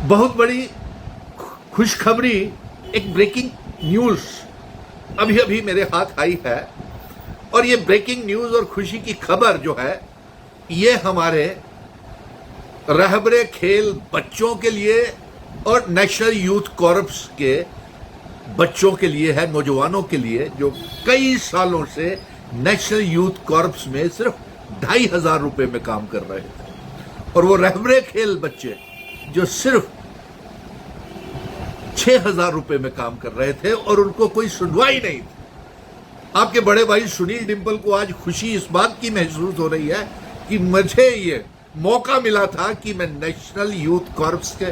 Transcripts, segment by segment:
बहुत बड़ी खुशखबरी, एक ब्रेकिंग न्यूज अभी अभी मेरे हाथ आई है। और ये ब्रेकिंग न्यूज और खुशी की खबर जो है, ये हमारे रहबरे खेल बच्चों के लिए और नेशनल यूथ कॉर्प्स के बच्चों के लिए है, नौजवानों के लिए जो कई सालों से नेशनल यूथ कॉर्प्स में सिर्फ 2,500 रुपए में काम कर रहे थे, और वो रहबरे खेल बच्चे जो सिर्फ 6,000 रुपए में काम कर रहे थे और उनको कोई सुनवाई नहीं थी। आपके बड़े भाई सुनील डिंपल को आज खुशी इस बात की महसूस हो रही है कि मुझे ये मौका मिला था कि मैं नेशनल यूथ कॉर्प्स के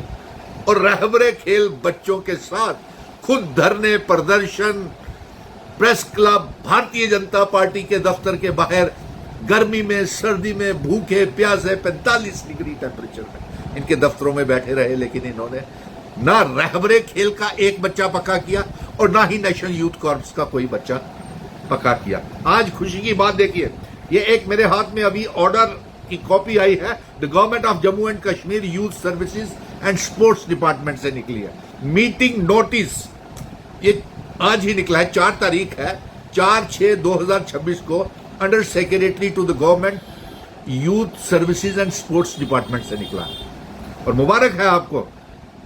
और रहबरे खेल बच्चों के साथ खुद धरने, प्रदर्शन, press club, Bharatiya Janata party के दफ्तर के बाहर गर्मी में, सर्दी में, भूखे प्यासे 45 डिग्री टेम्परेचर में इनके दफ्तरों में बैठे रहे, लेकिन इन्होंने ना रहबरे खेल का एक बच्चा पक्का किया और ना ही नेशनल यूथ कॉर्प्स का कोई बच्चा पक्का किया। आज खुशी की बात देखिए, ये एक मेरे हाथ में अभी ऑर्डर की कॉपी आई है, the government of Jammu and Kashmir youth services and sports department से निकली है। मीटिंग नोटिस ये आज ही निकला है, 4 तारीख है, 4/6/2026 को under secretary to the government youth services and sports department से निकला है। और मुबारक है आपको,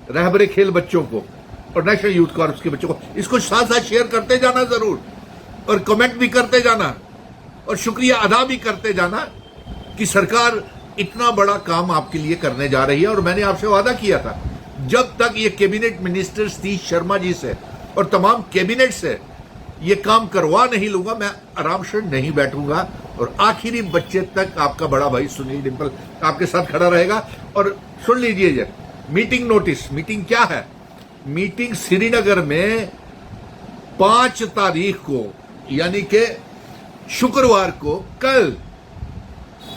रहबरे खेल बच्चों को और नेशनल यूथ कॉर्प्स के बच्चों को। इसको साथ साथ शेयर करते जाना जरूर, और कमेंट भी करते जाना, और शुक्रिया अदा भी करते जाना कि सरकार इतना बड़ा काम आपके लिए करने जा रही है। और मैंने आपसे वादा किया था, जब तक ये कैबिनेट मिनिस्टर सतीश शर्मा जी से और तमाम कैबिनेट से ये काम करवा नहीं लूंगा, मैं आराम से नहीं बैठूंगा और आखिरी बच्चे तक आपका बड़ा भाई सुनील डिंपल आपके साथ खड़ा रहेगा। और सुन लीजिए ये मीटिंग नोटिस। मीटिंग क्या है? मीटिंग श्रीनगर में 5 तारीख को, यानी कि शुक्रवार को, कल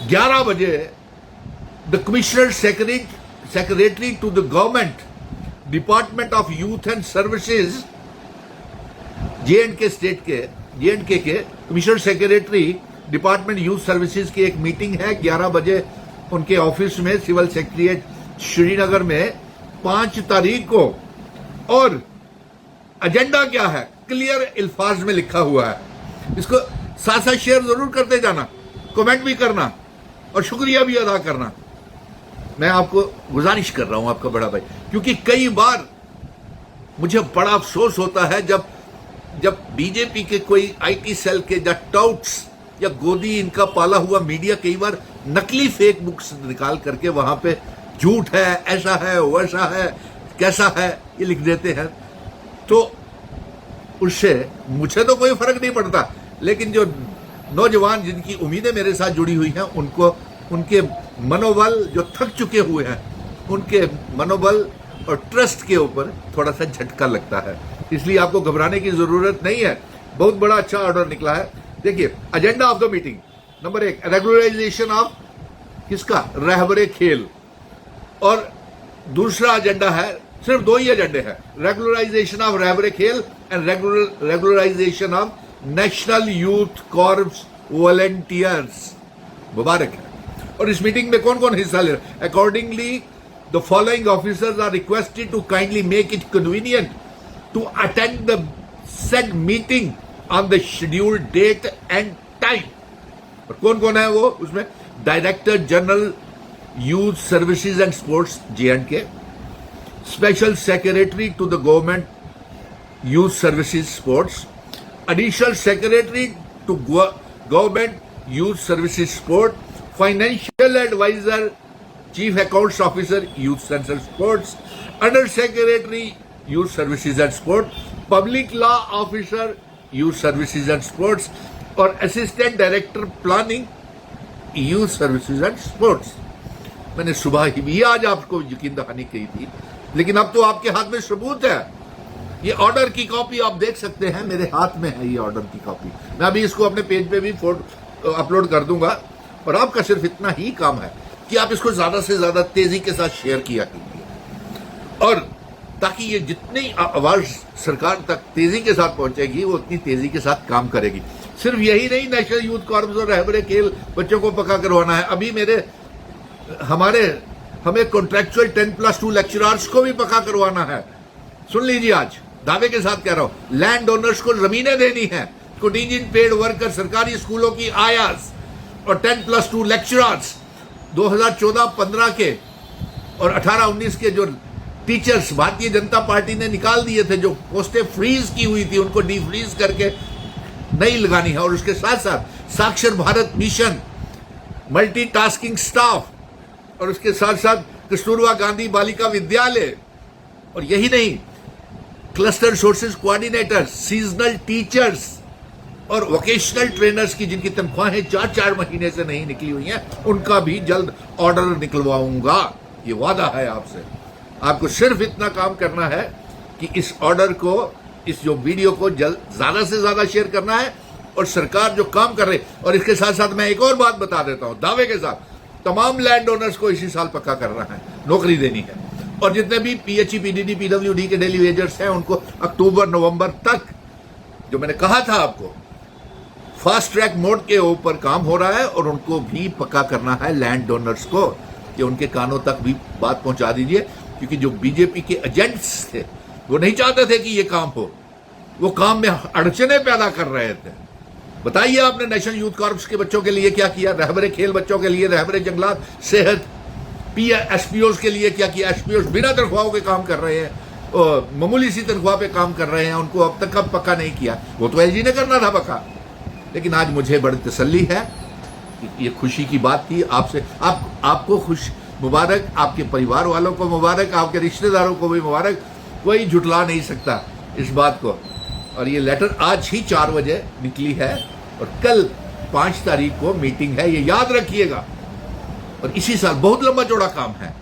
11 बजे the commissioner secretary to the government department of youth and services J and K के commissioner secretary department youth services की एक मीटिंग है 11 बजे उनके ऑफिस में, सिविल सेक्रेटरीट श्रीनगर में 5 तारीख को। और एजेंडा क्या है? क्लियर अल्फाज में लिखा हुआ है। इसको साथ साथ शेयर जरूर करते जाना, कमेंट भी करना और शुक्रिया भी अदा करना। मैं आपको गुजारिश कर रहा हूं, आपका बड़ा भाई, क्योंकि कई बार मुझे बड़ा अफसोस होता है जब बीजेपी के कोई आईटी सेल के या टाउट्स या गोदी इनका पाला हुआ मीडिया कई बार नकली फेक बुक्स निकाल करके वहां पे झूठ है, ऐसा है, वैसा है, कैसा है, ये लिख देते हैं। तो उससे मुझे तो कोई फर्क नहीं पड़ता, लेकिन जो नौजवान जिनकी उम्मीदें मेरे साथ जुड़ी हुई हैं, उनको, उनके मनोबल जो थक चुके हुए हैं, उनके मनोबल और ट्रस्ट के ऊपर थोड़ा सा झटका लगता है। इसलिए आपको घबराने की जरूरत नहीं है। बहुत बड़ा अच्छा ऑर्डर निकला है। देखिए agenda of the meeting, number 1 regularization of किसका? रहबरे खेल। और दूसरा एजेंडा है, सिर्फ 2 ही एजेंडे हैं, रेगुलराइजेशन ऑफ रहबरे खेल and regularisation of national youth corps volunteers. मुबारक है। और इस मीटिंग में कौन कौन हिस्सा ले रहा है? Accordingly the following officers are requested to kindly make it convenient to attend the said meeting on the scheduled date and time. और कौन कौन है वो उसमें? Director general youth services and sports J&K, special secretary to the government youth services sports, additional secretary to government youth services sport, financial advisor, chief accounts officer youth and sports, under secretary youth services and sport, public law officer youth services and sports और assistant director planning youth services and sports. मैंने सुबह ही भी आज आपको यकीन दहानी कही थी, लेकिन अब तो आपके हाथ में सबूत है। ये ऑर्डर की कॉपी आप देख सकते हैं, मेरे हाथ में है ये ऑर्डर की कॉपी। मैं अभी इसको अपने पेज पे भी फोटो अपलोड कर दूंगा। और आपका सिर्फ इतना ही काम है कि आप इसको ज्यादा से ज्यादा तेजी के साथ शेयर किया कीजिए, और ताकि ये जितनी आवाज सरकार तक तेजी के साथ पहुंचेगी, वो उतनी तेजी के साथ काम करेगी। सिर्फ यही नहीं, नेशनल यूथ कॉर्प्स और रहबरे खेल बच्चों को पक्का करवाना है। अभी हमें कॉन्ट्रेक्चुअल 10+2 लेक्चरर्स को भी पक्का करवाना है। सुन लीजिए, आज दावे के साथ कह रहा हूं, लैंड ओनर्स को जमीनें देनी है, कंटीजेंट पेड वर्कर, सरकारी स्कूलों की आयास और 10+2 लेक्चरर्स 2014-15 के और 18-19 के जो टीचर्स भारतीय जनता पार्टी ने निकाल दिए थे, जो पोस्टें फ्रीज की हुई थी, उनको डीफ्रीज करके नहीं लगानी है। और उसके साथ साथ साक्षर भारत मिशन, मल्टीटास्किंग स्टाफ और उसके साथ साथ कस्तूरबा गांधी बालिका विद्यालय, और यही नहीं, cluster sources coordinators, seasonal teachers और वोकेशनल ट्रेनर्स की जिनकी तनख्वाहें 4-4 महीने से नहीं निकली हुई हैं, उनका भी जल्द ऑर्डर निकलवाऊंगा। ये वादा है आपसे। आपको सिर्फ इतना काम करना है कि इस ऑर्डर को, इस जो वीडियो को ज्यादा से ज्यादा शेयर करना है, और सरकार जो काम कर रही। और इसके साथ साथ मैं एक और बात बता देता हूं, दावे के साथ, तमाम लैंड ओनर्स को इसी साल पक्का करना है, नौकरी देनी है। और जितने भी पीएचई, पीडीडी, पीडब्ल्यूडी के डेली वेजर्स हैं, उनको अक्टूबर-नवंबर तक, जो मैंने कहा था आपको, फास्ट ट्रैक मोड के ऊपर काम हो रहा है, और उनको भी पक्का करना है लैंड ओनर्स को, कि उनके कानों तक भी बात पहुंचा दीजिए। क्योंकि जो बीजेपी के एजेंट्स थे, वो नहीं चाहते थे कि ये काम हो, वो काम में अड़चने पैदा कर रहे थे। बताइए, आपने नेशनल यूथ कॉर्प्स के बच्चों के लिए क्या किया, रहबरे खेल बच्चों के लिए, रहबरे जंगलात, सेहत, एसपीओज के लिए क्या किया। एसपीओज बिना तनख्वाहों के काम कर रहे हैं, और मामूली सी तनख्वाह पे काम कर रहे हैं, उनको अब तक कब पक्का नहीं किया। वो तो एलजी ने करना था पक्का। लेकिन आज मुझे बड़ी तसल्ली है, ये खुशी की बात थी आपसे। आपको खुश मुबारक, आपके परिवार वालों को मुबारक, आपके रिश्तेदारों को भी मुबारक। कोई झुटला नहीं सकता इस बात को। और ये लेटर आज ही 4 बजे निकली है, और कल 5 तारीख को मीटिंग है, ये याद रखिएगा। और इसी साल बहुत लंबा चौड़ा काम है।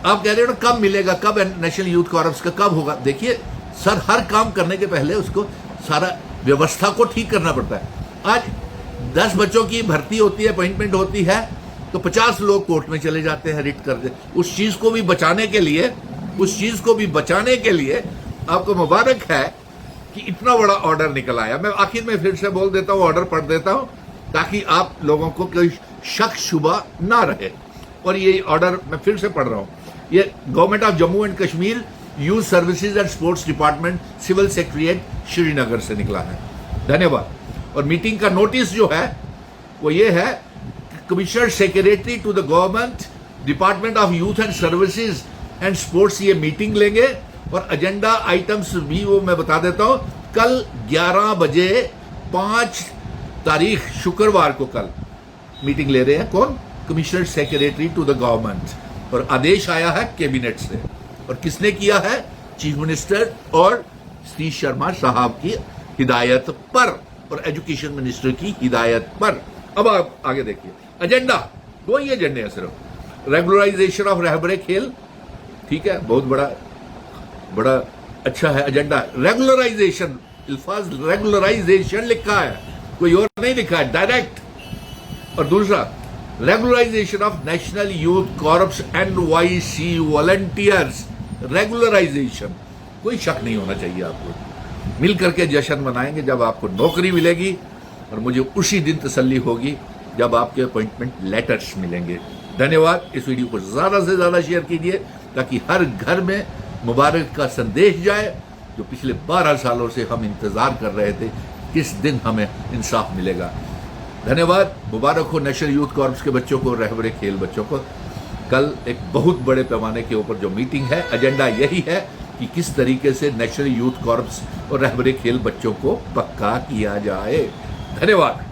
आप कह रहे हो ना कब मिलेगा, कब नेशनल यूथ कॉर्प्स का कब होगा। देखिए सर, हर काम करने के पहले उसको सारा व्यवस्था को ठीक करना पड़ता है। आज 10 बच्चों की भर्ती होती है, अपॉइंटमेंट होती है, तो 50 लोग कोर्ट में चले जाते हैं, रिट करते। उस चीज को भी बचाने के लिए आपको मुबारक है कि इतना बड़ा ऑर्डर निकल आया। मैं आखिर में फिर से बोल देता हूं, ऑर्डर पढ़ देता हूं, ताकि आप लोगों को कोई शक शुबा ना रहे। और ये ऑर्डर मैं फिर से पढ़ रहा हूं। ये government of Jammu and Kashmir youth services and sports department, civil secretariat, Srinagar से निकला है। धन्यवाद। और मीटिंग का नोटिस जो है वो ये है, commissioner secretary to the government, department of youth and services and sports ये मीटिंग लेंगे। और एजेंडा आइटम्स भी वो मैं बता देता हूं, कल 11 बजे 5 तारीख शुक्रवार को कल मीटिंग ले रहे हैं। कौन? Commissioner secretary to the government. और आदेश आया है कैबिनेट से। और किसने किया है? चीफ मिनिस्टर और सतीश शर्मा साहब की हिदायत पर, और एजुकेशन मिनिस्टर की हिदायत पर। अब आप आगे देखिए, एजेंडा 2 ही एजेंडे हैं सिर्फ। रेगुलराइजेशन ऑफ रहबरे खेल, ठीक है, बहुत बड़ा अच्छा है एजेंडा। रेगुलराइजेशन, अल्फाज रेगुलराइजेशन लिखा है, कोई और नहीं लिखा है, डायरेक्ट। और दूसरा, regularization of national youth corps NYC volunteers, regularization. कोई शक नहीं होना चाहिए आपको। मिल करके जश्न मनाएंगे जब आपको नौकरी मिलेगी, और मुझे उसी दिन तसल्ली होगी जब आपके अपॉइंटमेंट लेटर्स मिलेंगे। धन्यवाद। इस वीडियो को ज्यादा से ज्यादा शेयर कीजिए, ताकि हर घर में मुबारक का संदेश जाए, जो पिछले 12 सालों से हम इंतजार कर रहे थे, किस दिन हमें इंसाफ मिलेगा। धन्यवाद। मुबारक हो नेशनल यूथ कॉर्प्स के बच्चों को, रहबरे खेल बच्चों को। कल एक बहुत बड़े पैमाने के ऊपर जो मीटिंग है, एजेंडा यही है कि किस तरीके से नेशनल यूथ कॉर्प्स और रहबरे खेल बच्चों को पक्का किया जाए। धन्यवाद।